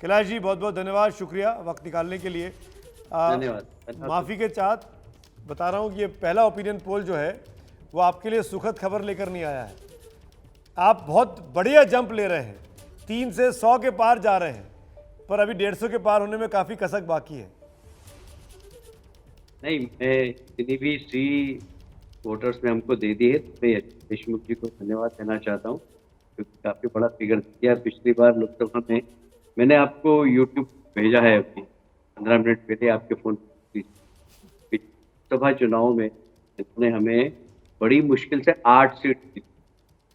कैलाश जी बहुत बहुत धन्यवाद, शुक्रिया वक्त निकालने के लिए। धन्यवाद। माफ़ी के साथ बता रहा हूँ कि ये पहला ओपिनियन पोल जो है वो आपके लिए सुखद खबर लेकर नहीं आया है। आप बहुत बढ़िया जंप ले रहे हैं, 3 से 100 के पार जा रहे हैं, पर अभी 150 के पार होने में काफ़ी कसक बाकी है। नहीं, मैं जितनी भी सी वोटर्स ने हमको दे दी है, तो मैं देशमुख जी को धन्यवाद देना चाहता हूँ, क्योंकि काफ़ी बड़ा फिगर दिया। पिछली बार लोकसभा में मैंने आपको यूट्यूब भेजा है, अभी 15 मिनट पहले आपके फ़ोन लोकसभा चुनाव में इन्होंने हमें बड़ी मुश्किल से 8 सीट दी,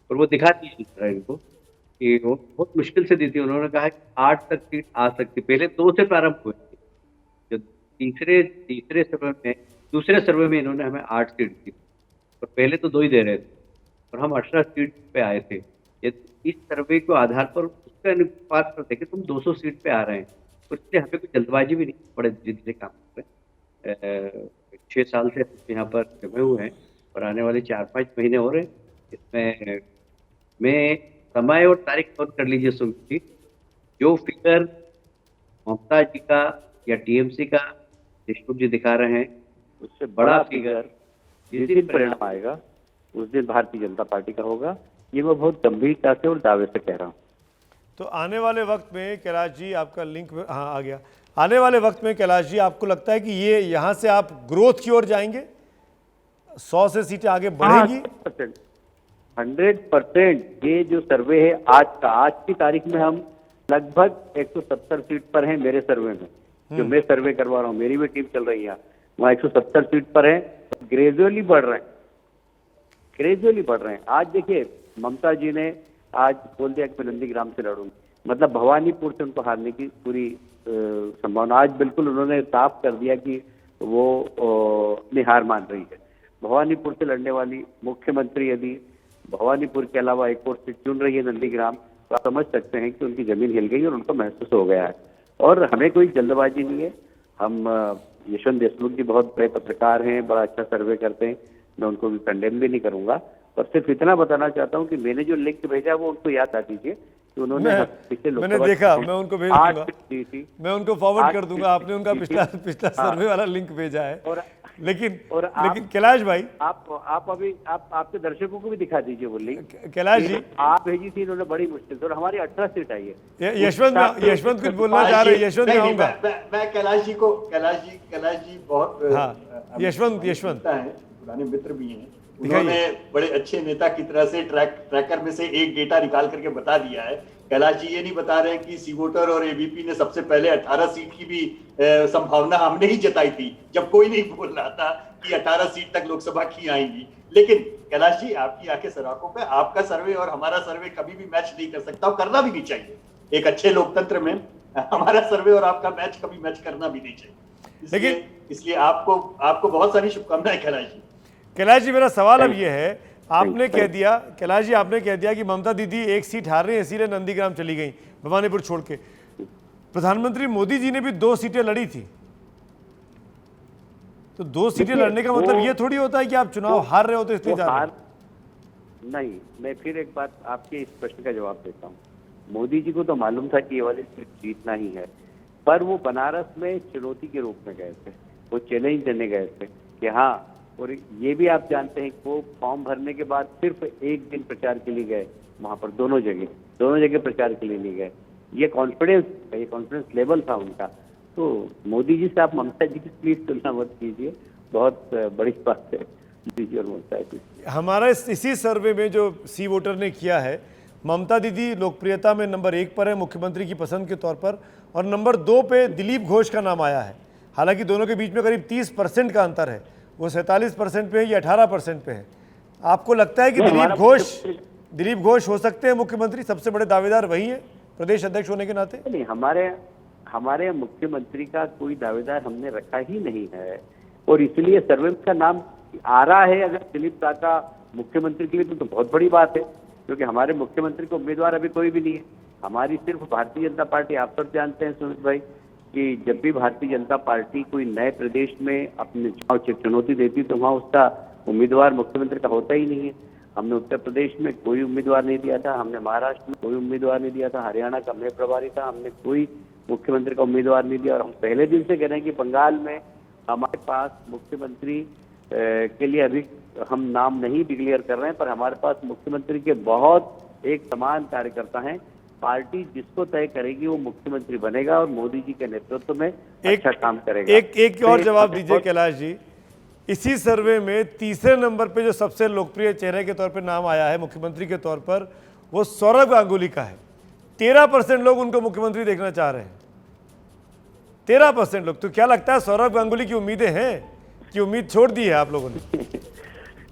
और वो दिखा दी इस तरह इनको कि वो बहुत मुश्किल से दी थी। उन्होंने कहा कि 8 तक सीट आ सकती, पहले 2 से प्रारंभ हुए थे। जो दूसरे सर्वे में इन्होंने हमें 8 सीट दी, और पहले तो 2 ही दे रहे थे, और हम 18 सीट पे आए थे। इस सर्वे के आधार पर उसके अनुपात पर देखें, तुम 200 सीट पे आ रहे हैं, तो इसलिए हमें कोई जल्दबाजी भी नहीं, बड़े जितने काम में 6 साल से यहाँ पर जमे हुए हैं, और आने वाले 4-5 महीने हो रहे हैं। इसमें मैं समय और तारीख नोट कर लीजिए सुमित जी, जो फिगर ममता जी का या टीएमसी का देशमुख जी दिखा रहे हैं, उससे बड़ा फिगर जिस दिन परिणाम आएगा उस दिन भारतीय जनता पार्टी का होगा। ये मैं बहुत गंभीरता से और दावे से कह रहा हूँ। तो आने वाले वक्त में कैलाश जी आपका लिंक हाँ आ गया। आने वाले वक्त में कैलाश जी आपको लगता है कि ये यहाँ से आप ग्रोथ की ओर जाएंगे, 100 से सीटें आगे बढ़ेगी? 100%। ये जो सर्वे है आज का, आज की तारीख में हम लगभग 170 सीट पर हैं मेरे सर्वे में, जो मैं सर्वे करवा रहा हूँ, मेरी भी टीम चल रही है वहाँ 170 सीट पर है। ग्रेजुअली बढ़ रहे हैं, ग्रेजुअली बढ़ रहे हैं। आज देखिए ममता जी ने आज बोल दिया कि मैं नंदीग्राम से लड़ूंगी, मतलब भवानीपुर से उनको हारने की पूरी संभावना। आज बिल्कुल उन्होंने साफ कर दिया कि वो अपनी हार मान रही है। भवानीपुर से लड़ने वाली मुख्यमंत्री यदि भवानीपुर के अलावा एक और सीट चुन रही है नंदीग्राम, तो आप समझ सकते हैं कि उनकी जमीन हिल गई और उनको महसूस हो गया है। और हमें कोई जल्दबाजी नहीं है। हम यशवंत देशमुख जी बहुत बड़े पत्रकार हैं, बड़ा अच्छा सर्वे करते हैं, मैं उनको भी कंडेम भी नहीं करूंगा, पर सिर्फ इतना बताना चाहता हूँ कि मैंने जो लिंक भेजा वो उनको याद आ दीजिए कि उन्होंने मैंने देखा, मैं उनको भेज दूंगा, मैं उनको फॉरवर्ड कर दूंगा। आपने उनका पिछला सर्वे वाला लिंक भेजा है। लेकिन कैलाश भाई आप अभी आपके दर्शकों को भी दिखा दीजिए वो लिंक। कैलाश जी आप भेजी थी, इन्होंने बड़ी मुश्किल से, और हमारी 18 सीट आई है। यशवंत कुछ बोलना चाह रहे हैं? यशवंत में आऊंगा मैं कैलाश जी बहुत यशवंत पुराने मित्र भी हैं। उन्होंने बड़े अच्छे नेता की तरह से ट्रैकर में से एक डेटा निकाल करके बता दिया है। कैलाश जी ये नहीं बता रहे हैं कि सी वोटर और एबीपी ने सबसे पहले 18 सीट की भी संभावना हमने ही जताई थी, जब कोई नहीं बोल रहा था कि 18 सीट तक लोकसभा की आएंगी। लेकिन कैलाश जी, आपकी आंखें सराखों पे, आपका सर्वे और हमारा सर्वे कभी भी मैच नहीं कर सकता, और करना भी नहीं चाहिए। एक अच्छे लोकतंत्र में हमारा सर्वे और आपका मैच कभी मैच करना भी नहीं चाहिए। इसलिए आपको बहुत सारी शुभकामनाएं कैलाश जी। कैलाश जी, मेरा सवाल अब ये है, आपने कह दिया, कैलाश जी आपने कह दिया कि ममता दीदी एक सीट हार रही है इसीलिए नंदीग्राम चली गई भवानीपुर छोड़ के। प्रधानमंत्री मोदी जी ने भी 2 सीटें लड़ी थी, तो 2 सीटें लड़ने का मतलब ये थोड़ी होता है कि आप चुनाव हार रहे हो तो इसलिए जा रहे हो। नहीं, मैं फिर एक बात आपके इस प्रश्न का जवाब देता हूँ। मोदी जी को तो मालूम था कि ये वाली सीट जीतना ही है, पर वो बनारस में चुनौती के रूप में गए थे, वो चैलेंज देने गए थे कि हाँ। और ये भी आप जानते हैं कि वो फॉर्म भरने के बाद सिर्फ एक दिन प्रचार के लिए गए वहां पर, दोनों जगह प्रचार के लिए नहीं गए। ये कॉन्फिडेंस लेवल था उनका। तो मोदी जी से आप ममता जी की प्लीज तुलना मत कीजिए, बहुत बड़ी बात है मोदी जी और ममता जी। हमारा इसी सर्वे में जो सी वोटर ने किया है, ममता दीदी लोकप्रियता में नंबर 1 पर है मुख्यमंत्री की पसंद के तौर पर, और नंबर 2 पे दिलीप घोष का नाम आया है। हालांकि दोनों के बीच में करीब 30% का अंतर है, वो 47% पे है, ये 18% पे है। आपको लगता है कि दिलीप घोष हो सकते हैं मुख्यमंत्री? सबसे बड़े दावेदार वही हैं प्रदेश अध्यक्ष होने के नाते। नहीं, हमारे मुख्यमंत्री का कोई दावेदार हमने रखा ही नहीं है, और इसलिए सर्वे का नाम आ रहा है अगर दिलीप काका मुख्यमंत्री के लिए, तो बहुत बड़ी बात है, क्योंकि हमारे मुख्यमंत्री को उम्मीदवार अभी कोई भी नहीं है। हमारी सिर्फ भारतीय जनता पार्टी, आप सब जानते हैं सुमित भाई कि जब भी भारतीय जनता पार्टी कोई नए प्रदेश में अपने चुनौती देती तो वहाँ उसका उम्मीदवार मुख्यमंत्री का होता ही नहीं है। हमने उत्तर प्रदेश में कोई उम्मीदवार नहीं दिया था, हमने महाराष्ट्र में कोई उम्मीदवार नहीं दिया था, हरियाणा का मैं प्रभारी था, हमने कोई मुख्यमंत्री का उम्मीदवार नहीं दिया। और हम पहले दिन से कह रहे हैं कि बंगाल में हमारे पास मुख्यमंत्री के लिए अभी हम नाम नहीं डिक्लेयर कर रहे हैं, पर हमारे पास मुख्यमंत्री के बहुत एक समान कार्यकर्ता हैं। पार्टी जिसको तय करेगी वो मुख्यमंत्री बनेगा और मोदी जी के नेतृत्व में अच्छा काम करेगा। एक और जवाब दीजिए कैलाश जी, इसी सर्वे में तीसरे नंबर पे जो सबसे लोकप्रिय चेहरे के तौर पे नाम आया है मुख्यमंत्री के तौर पर, वो सौरभ गांगुली का है। 13% लोग उनको मुख्यमंत्री देखना चाह रहे हैं, 13% लोग। तो क्या लगता है सौरभ गांगुली की उम्मीदें हैं कि उम्मीद छोड़ दी है आप लोगों ने?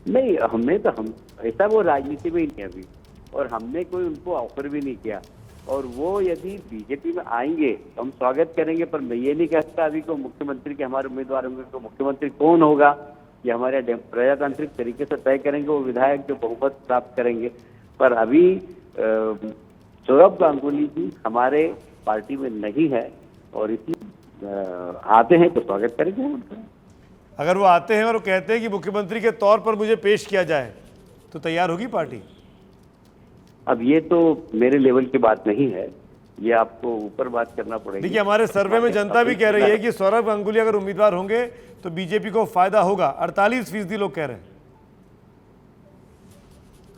नहीं, हमें तो हम ऐसा वो राजनीति में ही नहीं अभी, और हमने कोई उनको ऑफर भी नहीं किया। और वो यदि बीजेपी में आएंगे तो हम स्वागत करेंगे, पर मैं ये नहीं कह सकता अभी को मुख्यमंत्री के हमारे उम्मीदवार होंगे। तो मुख्यमंत्री कौन होगा ये हमारे प्रजातांत्रिक तरीके से तय करेंगे वो विधायक जो बहुमत प्राप्त करेंगे। पर अभी सौरभ गांगुली जी हमारे पार्टी में नहीं है, और इसलिए आते हैं तो स्वागत करेंगे उनका। अगर वो आते हैं और वो कहते हैं कि मुख्यमंत्री के तौर पर मुझे पेश किया जाए तो तैयार होगी पार्टी? अब ये तो मेरे लेवल की बात नहीं है, ये आपको ऊपर बात करना पड़ेगी। देखिए, हमारे सर्वे में जनता भी कह रही है कि सौरभ गांगुली अगर उम्मीदवार होंगे तो बीजेपी को फायदा होगा। 48% लोग कह रहे हैं।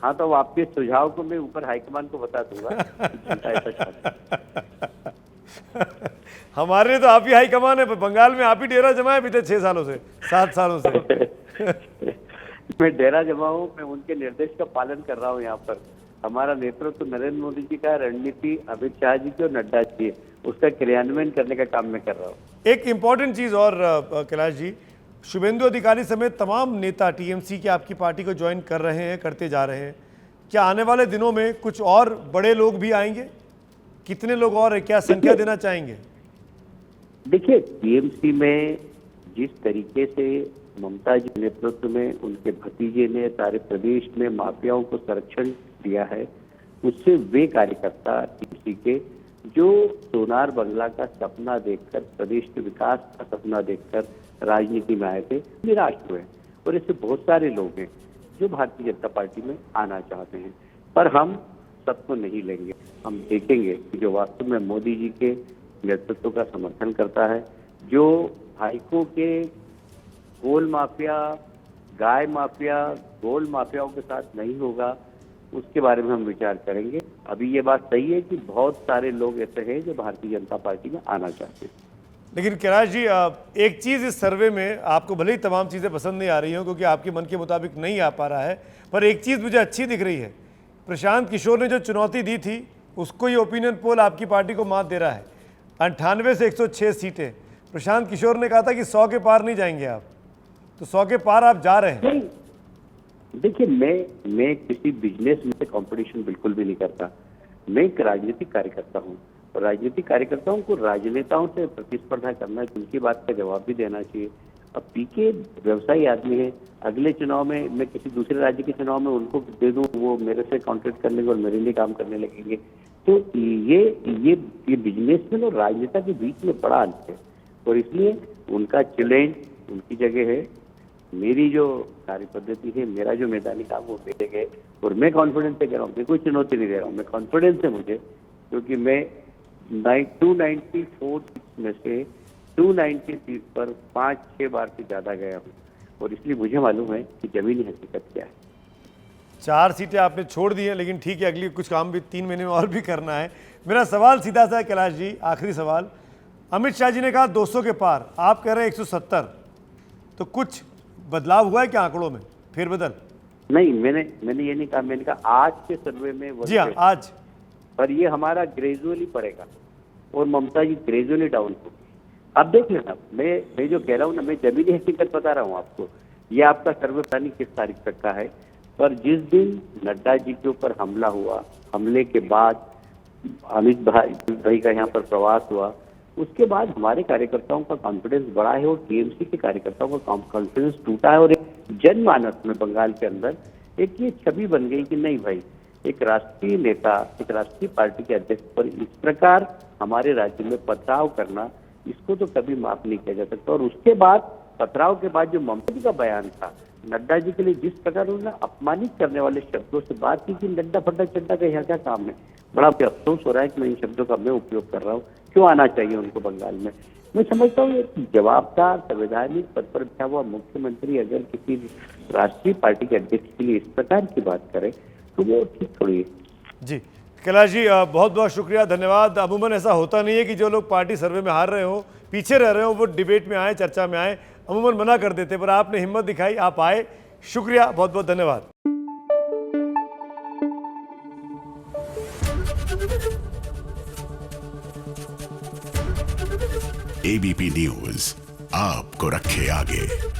हाँ, तो आपके सुझाव को मैं ऊपर हाईकमान को बता दूंगा। हमारे लिए तो आप ही हाईकमान है, बंगाल में आप ही डेरा जमा है बीते 6 सालों से, 7 सालों से। मैं डेरा जमा हूँ, मैं उनके निर्देश का पालन कर रहा हूँ। यहाँ पर हमारा नेतृत्व नरेंद्र मोदी जी का, रणनीति अमित शाह जी की और नड्डा जी है, उसका क्रियान्वयन करने का काम मैं कर रहा हूँ। एक इम्पॉर्टेंट चीज़ और कैलाश जी, शुभेंदु अधिकारी समेत तमाम नेता टीएमसी के आपकी पार्टी को ज्वाइन कर रहे हैं, करते जा रहे हैं। क्या आने वाले दिनों में कुछ और बड़े लोग भी आएंगे? कितने लोग और क्या संख्या देना चाहेंगे? देखिए, टीएमसी में जिस तरीके से ममता जी के नेतृत्व में उनके भतीजे ने सारे प्रदेश में माफियाओं को संरक्षण दिया है, उससे वे कार्यकर्ता टीएमसी के जो सोनार बंगला का सपना देखकर, प्रदेश के विकास का सपना देखकर राजनीति में आए थे, निराश हुए। और ऐसे बहुत सारे लोग हैं जो भारतीय जनता पार्टी में आना चाहते हैं, पर हम सबको नहीं लेंगे। हम देखेंगे कि जो वास्तव में मोदी जी के नेतृत्व का समर्थन करता है, जो भाईको के गोल माफिया, गाय माफिया, गोल माफियाओं के साथ नहीं होगा, उसके बारे में हम विचार करेंगे। अभी ये बात सही है कि बहुत सारे लोग ऐसे हैं जो भारतीय जनता पार्टी में आना चाहते हैं। लेकिन कैलाश जी, एक चीज़ इस सर्वे में आपको भले ही तमाम चीज़ें पसंद नहीं आ रही हो क्योंकि आपके मन के मुताबिक नहीं आ पा रहा है, पर एक चीज़ मुझे अच्छी दिख रही है। प्रशांत किशोर ने जो चुनौती दी थी उसको ये ओपिनियन पोल आपकी पार्टी को मात दे रहा है। 98 से 106 सीटें। प्रशांत किशोर ने कहा था कि 100 के पार नहीं जाएंगे आप, तो 100 के पार आप जा रहे हैं। देखिए, मैं किसी बिजनेस में कंपटीशन बिल्कुल भी नहीं करता। मैं एक राजनीतिक कार्यकर्ता हूँ, और राजनीतिक कार्यकर्ताओं को राजनेताओं से प्रतिस्पर्धा करना, उनकी बात का जवाब भी देना चाहिए। अब पीके व्यवसायी आदमी है, अगले चुनाव में मैं किसी दूसरे राज्य के चुनाव में उनको दे दूं, वो मेरे से कॉन्ट्रैक्ट करने और मेरे लिए काम करने लगेंगे। तो ये बिजनेसमैन और राजनेता के बीच में बड़ा अंतर है, और इसलिए उनका चैलेंज उनकी जगह है। मेरी जो कार्य पद्धति है, मेरा जो मैदानी काम वो मेरे गए, और मैं कॉन्फिडेंस से कह रहा हूँ, मैं कोई चुनौती नहीं दे रहा हूँ, मैं कॉन्फिडेंस है मुझे, क्योंकि मैं 294 सीट में से 290 सीट पर 5-6 बार से ज्यादा गया हूँ, और इसलिए मुझे मालूम है कि जमीनी हकीकत क्या है। 4 सीटें आपने छोड़ दी हैं, लेकिन ठीक है, अगली कुछ काम भी 3 महीने में और भी करना है। मेरा सवाल सीधा सा है कैलाश जी, आखिरी सवाल। अमित शाह जी ने कहा 200 के पार, आप कह रहे हैं 170, तो कुछ बदलाव हुआ है क्या आंकड़ों में, फेरबदल? नहीं, मैंने ये नहीं कहा। मैंने कहा आज के सर्वे में जी हाँ, आज, पर ये हमारा ग्रेजुअली पड़ेगा और ममता जी ग्रेजुअली डाउन होगी। अब देख लेना, मैं जो कह रहा हूँ ना, मैं जमीनी हकीकत बता रहा हूँ आपको। ये आपका सर्वे पता नहीं किस तारीख तक का है, पर जिस दिन नड्डा जी के ऊपर हमला हुआ, हमले के बाद अमित भाई का यहाँ पर प्रवास हुआ, उसके बाद हमारे कार्यकर्ताओं का कॉन्फिडेंस बढ़ा है और टीएमसी के कार्यकर्ताओं का कॉन्फिडेंस टूटा है, और एक जनमानस में बंगाल के अंदर एक ये छवि बन गई कि नहीं भाई, एक राष्ट्रीय नेता, एक राष्ट्रीय पार्टी के अध्यक्ष पर इस प्रकार हमारे राज्य में पथराव करना, इसको तो कभी माफ नहीं किया जा सकता। और उसके बाद पथराव के बाद जो ममता जी का बयान था, नड्डा जी के लिए जिस प्रकार उन्होंने अपमानित करने वाले शब्दों से बात की कि नड्डा फड्डा चड्डा का यहाँ क्या काम है, बड़ा अफसोस हो रहा है कि मैं इन शब्दों का मैं उपयोग कर रहा हूँ। क्यों आना चाहिए उनको बंगाल में? मैं समझता हूँ एक जवाबदार संवैधानिक पद पर बैठा हुआ मुख्यमंत्री अगर किसी राष्ट्रीय पार्टी के अध्यक्ष के लिए इस प्रकार की बात करे तो वो ठीक थोड़ी है। जी कैलाश जी, बहुत बहुत शुक्रिया, धन्यवाद। अमूमन ऐसा होता नहीं है कि जो लोग पार्टी सर्वे में हार रहे हो, पीछे रह रहे हो, वो डिबेट में आए, चर्चा में आए। अमूमन मना कर देते, पर आपने हिम्मत दिखाई, आप आए, शुक्रिया, बहुत बहुत धन्यवाद। एबीपी न्यूज आपको रखे आगे।